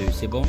2, c'est bon?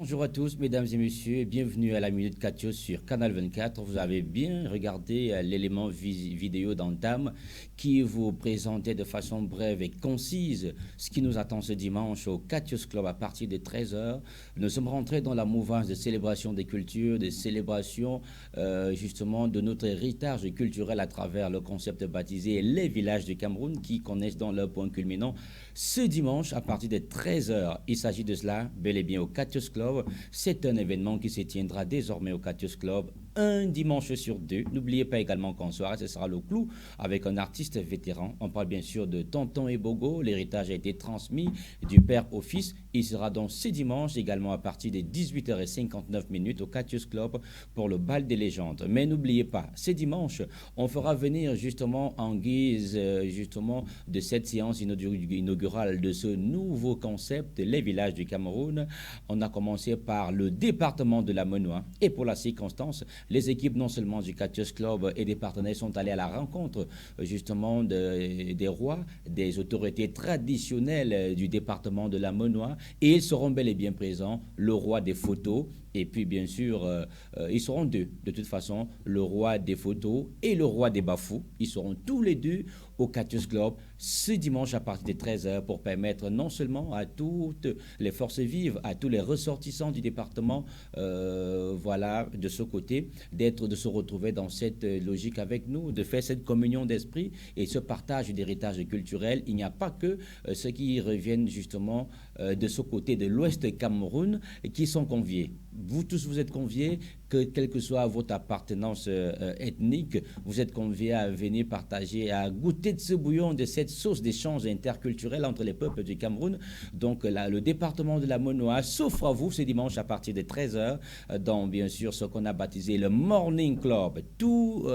Bonjour à tous, mesdames et messieurs, et bienvenue à la Minute Catio sur Canal 24. Vous avez bien regardé l'élément vidéo d'entame qui vous présentait de façon brève et concise ce qui nous attend ce dimanche au Catios Club à partir de 13 heures. Nous sommes rentrés dans la mouvance de célébration des cultures, de célébration justement de notre héritage culturel à travers le concept baptisé Les Villages du Cameroun qui connaissent dans leur point culminant ce dimanche à partir de 13 heures. Il s'agit de cela, bel et bien au Catios Club. C'est un événement qui se tiendra désormais au Catios Club un dimanche sur deux. N'oubliez pas également qu'en soirée, ce sera le clou avec un artiste vétéran. On parle bien sûr de Tonton Ebogo. L'héritage a été transmis du père au fils. Il sera donc ce dimanche également à partir de 18h59 au Catios Club pour le bal des légendes. Mais n'oubliez pas, ce dimanche, on fera venir justement en guise justement de cette séance inaugurale de ce nouveau concept, les villages du Cameroun. On a commencé par le département de la Menoie et pour la circonstance, les équipes non seulement du Catios Club et des partenaires sont allés à la rencontre justement des rois, des autorités traditionnelles du département de la Menoie et ils seront bel et bien présents, le roi des photos et puis bien sûr ils seront deux de toute façon, le roi des photos et le roi des bafous, ils seront tous les deux au Catios Club ce dimanche à partir de 13h pour permettre non seulement à toutes les forces vives, à tous les ressortissants du département, voilà, de ce côté, de se retrouver dans cette logique avec nous, de faire cette communion d'esprit et ce partage d'héritage culturel. Il n'y a pas que ceux qui reviennent justement de ce côté de l'Ouest Cameroun qui sont conviés. Vous tous, vous êtes conviés, quelle que soit votre appartenance ethnique, vous êtes conviés à venir partager, à goûter de ce bouillon, de cette sauce d'échange interculturel entre les peuples du Cameroun. Donc là, le département de la Menoie s'offre à vous ce dimanche à partir de 13h, dans bien sûr ce qu'on a baptisé le Morning Club. Tout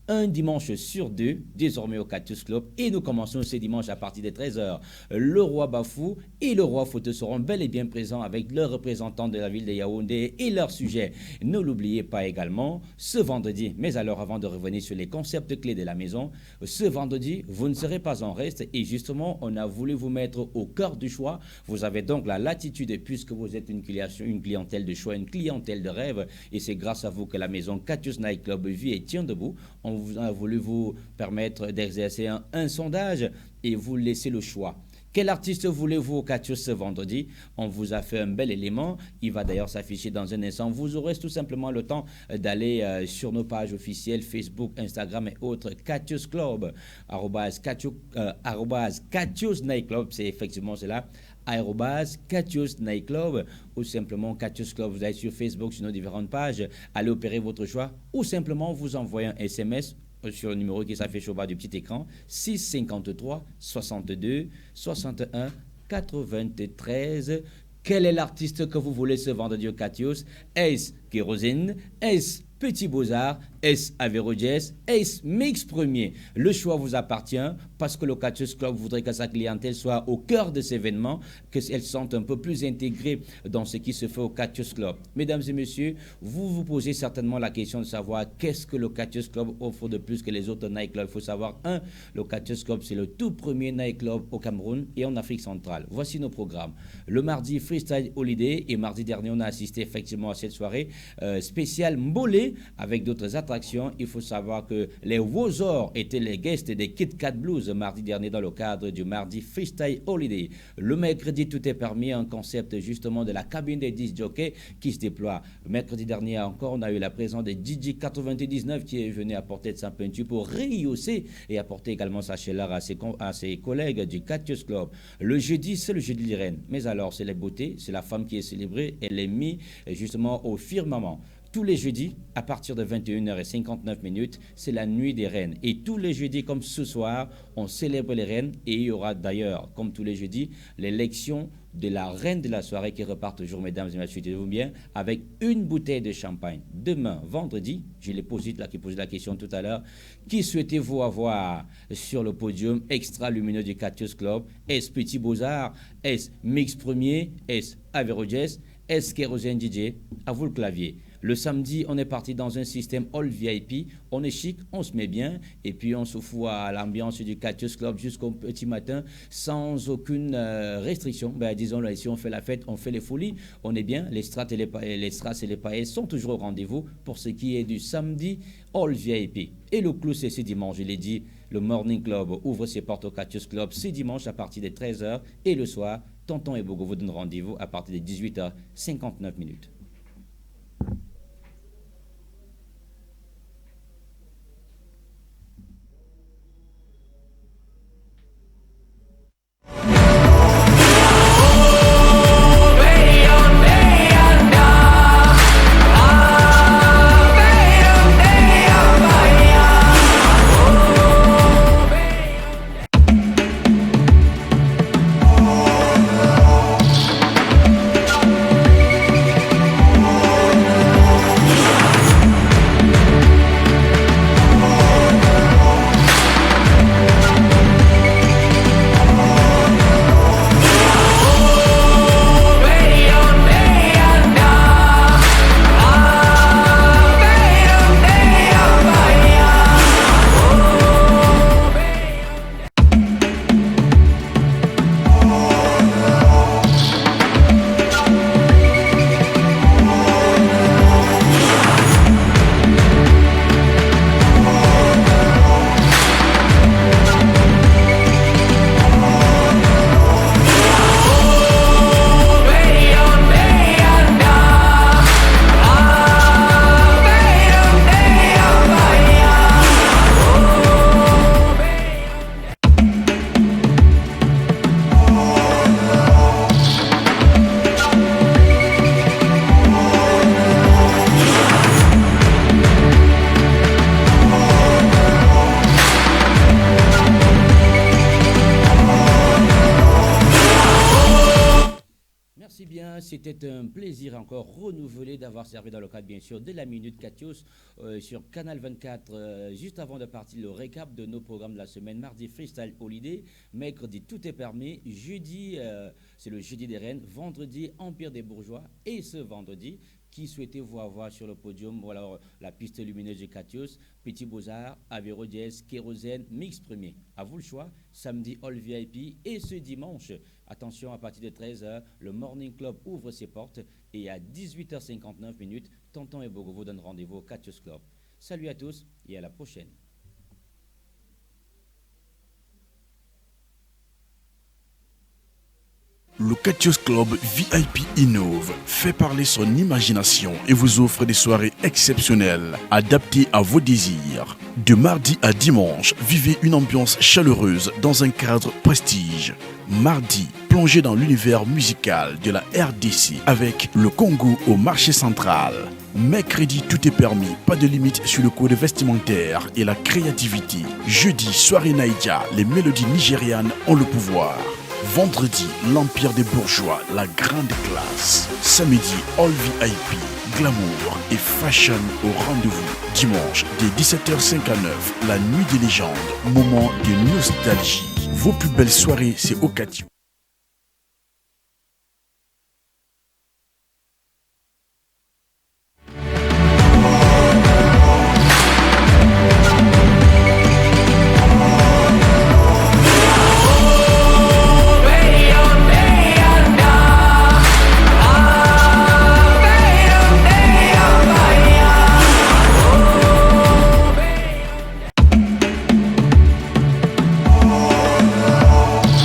un dimanche sur deux, désormais au Catios Club. Et nous commençons ce dimanche à partir de 13h. Le roi Bafou et le roi Photo seront bel et bien présents avec leurs représentants de la ville de Yaoundé et leurs sujets. Ne l'oubliez pas également, ce vendredi, mais alors avant de revenir sur les concepts clés de la maison, ce vendredi, vous ne serez pas en reste et justement, on a voulu vous mettre au cœur du choix. Vous avez donc la latitude puisque vous êtes une clientèle de choix, une clientèle de rêve et c'est grâce à vous que la maison Catios Night Club vit et tient debout. On a voulu vous permettre d'exercer un sondage et vous laisser le choix. Quel artiste voulez-vous au Catios ce vendredi? On vous a fait un bel élément. Il va d'ailleurs s'afficher dans un instant. Vous aurez tout simplement le temps d'aller sur nos pages officielles Facebook, Instagram et autres. Catios Club, Catios Night Club, c'est effectivement cela. Catios Night Club ou simplement Catios Club. Vous allez sur Facebook, sur nos différentes pages. Allez opérer votre choix ou simplement vous envoyer un SMS sur le numéro qui s'affiche au bas du petit écran, 653 62 61 93. Quel est l'artiste que vous voulez ce vendredi au Catios? Est-ce Kérosine? Est-ce Petits Beaux-Arts, est-ce Averroès, est-ce Mix Premier? Le choix vous appartient parce que le Catius Club voudrait que sa clientèle soit au cœur de cet événement, qu'elle se sente un peu plus intégrée dans ce qui se fait au Catius Club. Mesdames et messieurs, vous vous posez certainement la question de savoir qu'est-ce que le Catius Club offre de plus que les autres nightclubs. Il faut savoir, le Catius Club, c'est le tout premier nightclub au Cameroun et en Afrique centrale. Voici nos programmes. Le mardi, Freestyle Holiday, et mardi dernier, on a assisté effectivement à cette soirée spéciale Mbolé avec d'autres attractions. Il faut savoir que les Wozor étaient les guests des Kit Kat Blues mardi dernier dans le cadre du mardi Freestyle Holiday. Le mercredi, tout est permis, un concept justement de la cabine des disc jockeys qui se déploie. Mercredi dernier encore, on a eu la présence de DJ 99 qui est venu apporter de sa peinture pour rehausser et apporter également sa chaleur à ses collègues du Catius Club. Le jeudi, c'est le jeudi des reines. Mais alors, c'est la beauté, c'est la femme qui est célébrée, elle est mise justement au firmament. Tous les jeudis, à partir de 21h59, c'est la nuit des reines. Et tous les jeudis, comme ce soir, on célèbre les reines. Et il y aura d'ailleurs, comme tous les jeudis, l'élection de la reine de la soirée qui repart toujours, mesdames et messieurs, tenez-vous bien, avec une bouteille de champagne. Demain, vendredi, je l'ai posé la question tout à l'heure, qui souhaitez-vous avoir sur le podium extra lumineux du Catius Club? Est-ce Petit Beaux-Arts? Est-ce Mix Premier? Est-ce Averroès? Est-ce Kérosène DJ? À vous le clavier. Le samedi, on est parti dans un système all VIP. On est chic, on se met bien et puis on se fout à l'ambiance du Catius Club jusqu'au petit matin sans aucune restriction. Disons là, ici, on fait la fête, on fait les folies, on est bien. Les strass et les paillettes sont toujours au rendez-vous pour ce qui est du samedi all VIP. Et le clou, c'est ce dimanche, je l'ai dit, le Morning Club ouvre ses portes au Catius Club ce dimanche à partir de 13h et le soir, Tonton et Bogo vous donnent rendez-vous à partir de 18h59. C'était un plaisir encore renouvelé d'avoir servi dans le cadre, bien sûr, de la Minute Catius sur Canal 24. Juste avant de partir, le récap de nos programmes de la semaine. Mardi, Freestyle Holiday. Mercredi, tout est permis. Jeudi, c'est le jeudi des reines. Vendredi, Empire des bourgeois. Et ce vendredi, qui souhaitez-vous avoir sur le podium? Voilà la piste lumineuse du Catius, Petit Beaux-Arts, Averroès, Kérosène, Mix Premier. À vous le choix. Samedi, All VIP. Et ce dimanche, attention, à partir de 13h, le Morning Club ouvre ses portes et à 18h59, Tonton et Bogo vous donnent rendez-vous au Catius Club. Salut à tous et à la prochaine. Le Catius Club VIP innove, fait parler son imagination et vous offre des soirées exceptionnelles, adaptées à vos désirs. De mardi à dimanche, vivez une ambiance chaleureuse dans un cadre prestige. Mardi, plongez dans l'univers musical de la RDC avec le Congo au marché central. Mercredi, tout est permis, pas de limite sur le code vestimentaire et la créativité. Jeudi, soirée Naïdia, les mélodies nigérianes ont le pouvoir. Vendredi, l'Empire des Bourgeois, la grande classe. Samedi, All VIP, glamour et fashion au rendez-vous. Dimanche, dès 17h59, la nuit des légendes, moment de nostalgie. Vos plus belles soirées, c'est au Catio.